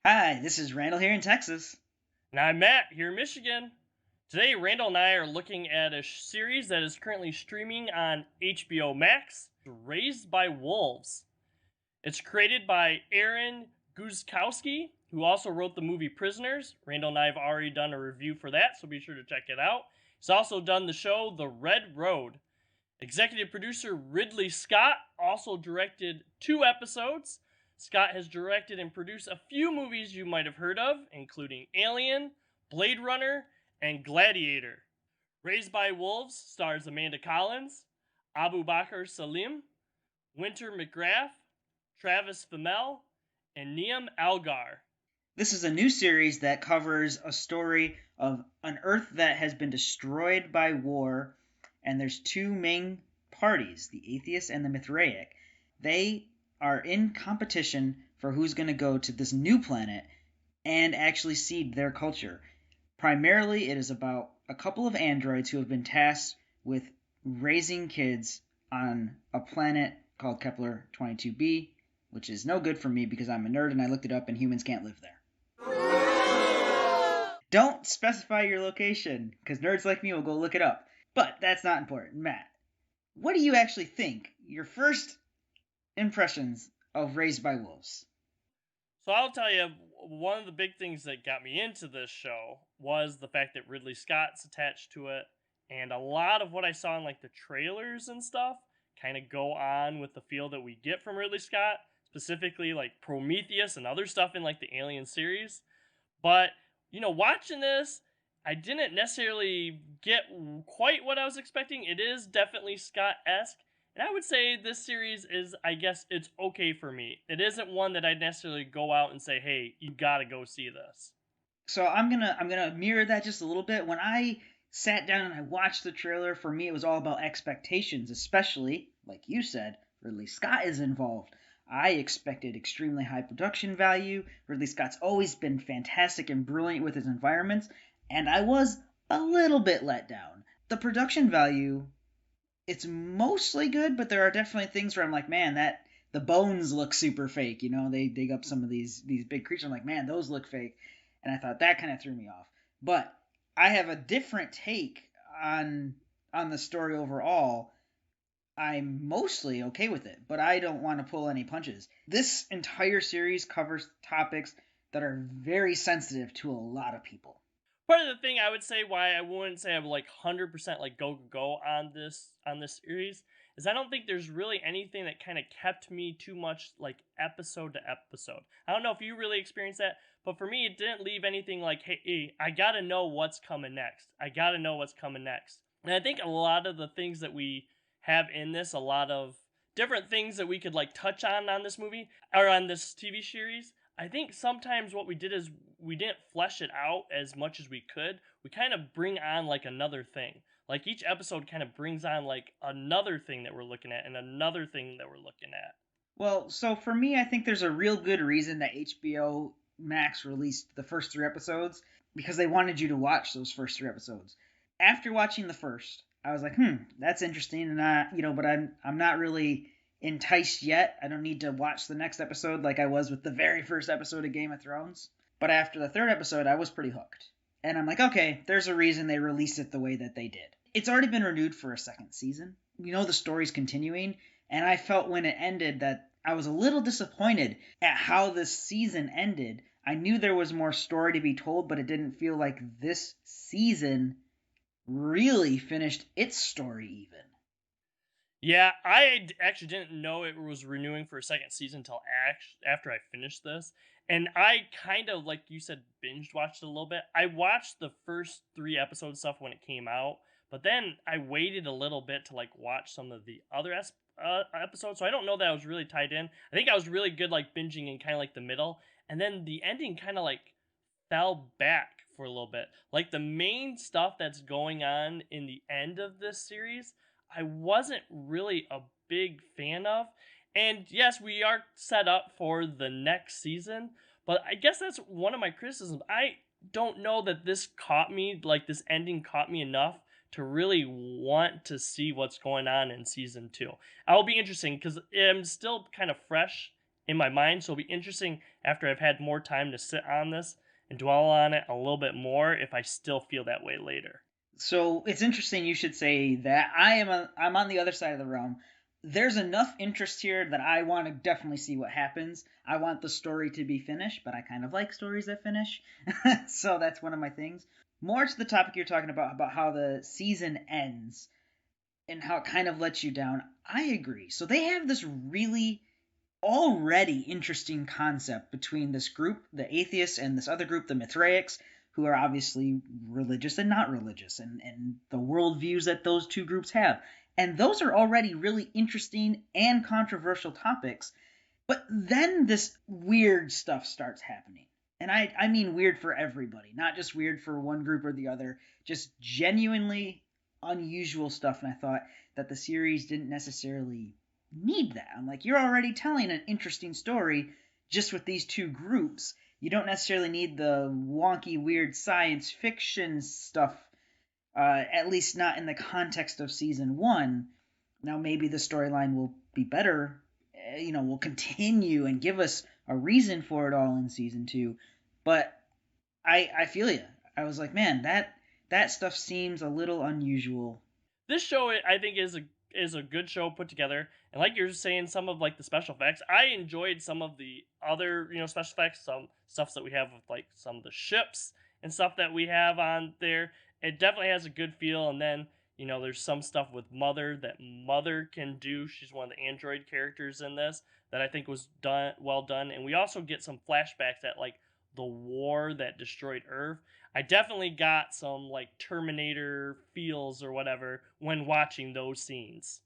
Hi, this is Randall here in Texas. And I'm Matt here in Michigan. Today, Randall and I are looking at a series that is currently streaming on HBO Max, Raised by Wolves. It's created by Aaron Guzikowski, who also wrote the movie Prisoners. Randall and I have already done a review for that, so be sure to check it out. He's also done the show The Red Road. Executive producer Ridley Scott also directed 2 episodes. Scott has directed and produced a few movies you might have heard of, including Alien, Blade Runner, and Gladiator. Raised by Wolves stars Amanda Collins, Abu Bakr Salim, Winter McGrath, Travis Fimmel, and Niam Algar. This is a new series that covers a story of an Earth that has been destroyed by war, and there's two main parties, the atheist and the Mithraic. They are in competition for who's going to go to this new planet and actually seed their culture. Primarily, it is about a couple of androids who have been tasked with raising kids on a planet called Kepler 22b, which is no good for me because I'm a nerd and I looked it up and humans can't live there. Don't specify your location because nerds like me will go look it up. But that's not important. Matt, what do you actually think? Your first impressions of Raised by Wolves? So I'll tell you, one of the big things that got me into this show was the fact that Ridley Scott's attached to it, and a lot of what I saw in like the trailers and stuff kind of go on with the feel that we get from Ridley Scott, specifically like Prometheus and other stuff in like the Alien series. But watching this, I didn't necessarily get quite what I was expecting. It is definitely Scott-esque, and I would say this series is, I guess, it's okay for me. It isn't one that I'd necessarily go out and say, "Hey, you gotta go see this." So I'm gonna mirror that just a little bit. When I sat down and I watched the trailer, for me it was all about expectations, especially like you said, Ridley Scott is involved. I expected extremely high production value. Ridley Scott's always been fantastic and brilliant with his environments, and I was a little bit let down. The production value, it's mostly good, but there are definitely things where I'm like, man, that the bones look super fake. They dig up some of these big creatures. I'm like, man, those look fake, and I thought that kind of threw me off. But I have a different take on the story overall. I'm mostly okay with it, but I don't want to pull any punches. This entire series covers topics that are very sensitive to a lot of people. Part of the thing I would say why I wouldn't say I'm like 100% like go on this series is I don't think there's really anything that kind of kept me too much like episode to episode. I don't know if you really experienced that, but for me it didn't leave anything like, hey, I gotta know what's coming next. I gotta know what's coming next. And I think a lot of the things that we have in this, a lot of different things that we could like touch on this movie or on this TV series. I think sometimes what we did is we didn't flesh it out as much as we could. We kind of bring on like another thing. Like each episode kind of brings on like another thing that we're looking at and another thing that we're looking at. Well, so for me, I think there's a real good reason that HBO Max released the first 3 episodes because they wanted you to watch those first 3 episodes. After watching the first, I was like, that's interesting, and but I'm not really enticed yet. I don't need to watch the next episode like I was with the very first episode of Game of Thrones. But after the third episode, I was pretty hooked. And I'm like, okay, there's a reason they released it the way that they did. It's already been renewed for a second season. The story's continuing, and I felt when it ended that I was a little disappointed at how this season ended. I knew there was more story to be told, but it didn't feel like this season really finished its story even. Yeah, I actually didn't know it was renewing for a second season until after I finished this. And I kind of, like you said, binge watched it a little bit. I watched the first 3 episodes stuff when it came out, but then I waited a little bit to like watch some of the other episodes. So I don't know that I was really tied in. I think I was really good like binging in kind of like the middle. And then the ending kind of like fell back for a little bit. Like the main stuff that's going on in the end of this series I wasn't really a big fan of. And yes, we are set up for the next season, but I guess that's one of my criticisms. I don't know that this caught me, like this ending caught me enough to really want to see what's going on in season 2. I'll be interesting because I'm still kind of fresh in my mind, so it'll be interesting after I've had more time to sit on this and dwell on it a little bit more if I still feel that way later. So it's interesting you should say that. I'm on the other side of the realm. There's enough interest here that I want to definitely see what happens. I want the story to be finished, but I kind of like stories that finish. So that's one of my things. More to the topic you're talking about how the season ends and how it kind of lets you down. I agree. So they have this really already interesting concept between this group, the atheists, and this other group, the Mithraics, who are obviously religious and not religious, and the worldviews that those two groups have. And those are already really interesting and controversial topics. But then this weird stuff starts happening. And I mean weird for everybody, not just weird for one group or the other, just genuinely unusual stuff. And I thought that the series didn't necessarily need that. I'm like, you're already telling an interesting story just with these two groups. You don't necessarily need the wonky, weird science fiction stuff, at least not in the context of season one. Now, maybe the storyline will be better, will continue and give us a reason for it all in season two. But I feel you. I was like, man, that stuff seems a little unusual. This show, I think, is a good show put together, and like you're saying, some of like the special effects, I enjoyed some of the other special effects, some stuff that we have with like some of the ships and stuff that we have on there. It definitely has a good feel, and then there's some stuff with Mother that Mother can do. She's one of the android characters in this that I think was well done, and we also get some flashbacks at like the war that destroyed Earth. I definitely got some like Terminator feels or whatever when watching those scenes.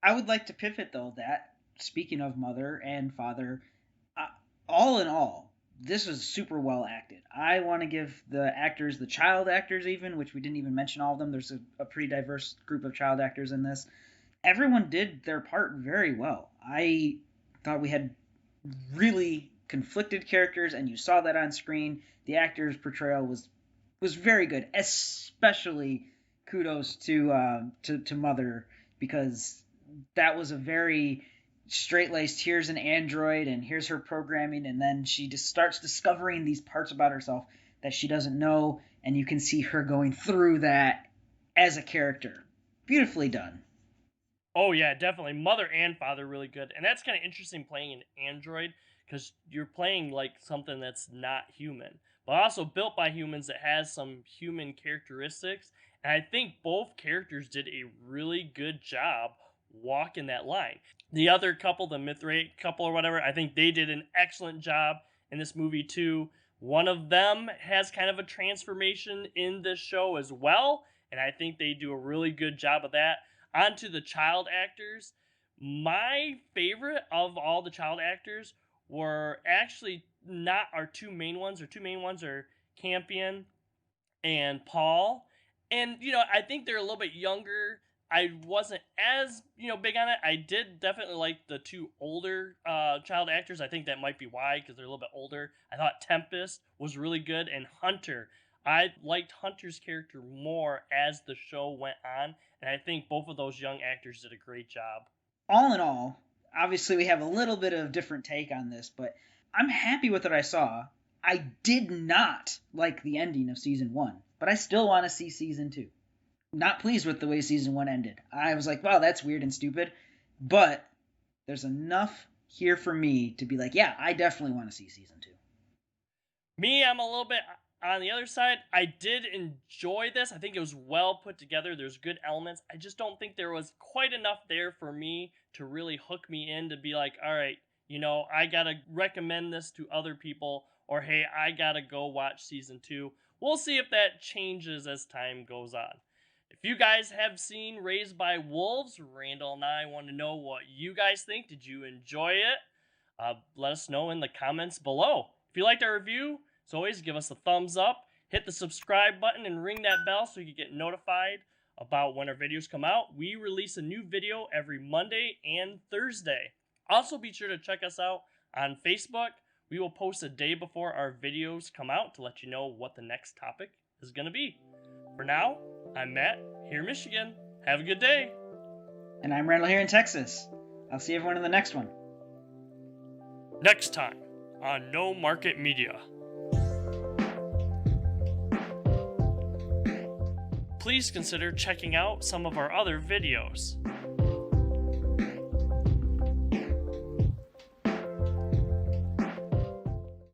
I would like to pivot though that speaking of Mother and Father, uh, all in all, this was super well acted. I want to give the actors, the child actors even, which we didn't even mention all of them. There's a pretty diverse group of child actors in this. Everyone did their part very well. I thought we had really conflicted characters, and you saw that on screen. The actor's portrayal was very good. Especially kudos to Mother, because that was a very straight-laced, here's an android and here's her programming, and then she just starts discovering these parts about herself that she doesn't know, and you can see her going through that as a character. Beautifully done. Oh yeah, definitely. Mother and Father really good, and that's kind of interesting playing an android because you're playing like something that's not human, but also built by humans that has some human characteristics. And I think both characters did a really good job walking that line. The other couple, the Mithraic couple or whatever, I think they did an excellent job in this movie too. One of them has kind of a transformation in this show as well, and I think they do a really good job of that. On to the child actors. My favorite of all the child actors were actually not our two main ones. Our two main ones are Campion and Paul. And, I think they're a little bit younger. I wasn't as, big on it. I did definitely like the two older child actors. I think that might be why, because they're a little bit older. I thought Tempest was really good, and Hunter. I liked Hunter's character more as the show went on, and I think both of those young actors did a great job. All in all, obviously we have a little bit of different take on this, but I'm happy with what I saw. I did not like the ending of season one, but I still want to see season two. Not pleased with the way season one ended. I was like, wow, that's weird and stupid, but there's enough here for me to be like, yeah, I definitely want to see season two. Me, I'm a little bit on the other side. I did enjoy this. I think it was well put together. There's good elements. I just don't think there was quite enough there for me to really hook me in to be like, all right, I gotta recommend this to other people, or hey, I gotta go watch season two. We'll see if that changes as time goes on. If you guys have seen Raised by Wolves, Randall and I want to know what you guys think. Did you enjoy it? Let us know in the comments below. If you liked our review, as always, give us a thumbs up, hit the subscribe button, and ring that bell so you can get notified about when our videos come out. We release a new video every Monday and Thursday. Also, be sure to check us out on Facebook. We will post a day before our videos come out to let you know what the next topic is going to be. For now, I'm Matt, here in Michigan. Have a good day. And I'm Randall here in Texas. I'll see everyone in the next one. Next time on No Market Media. Please consider checking out some of our other videos.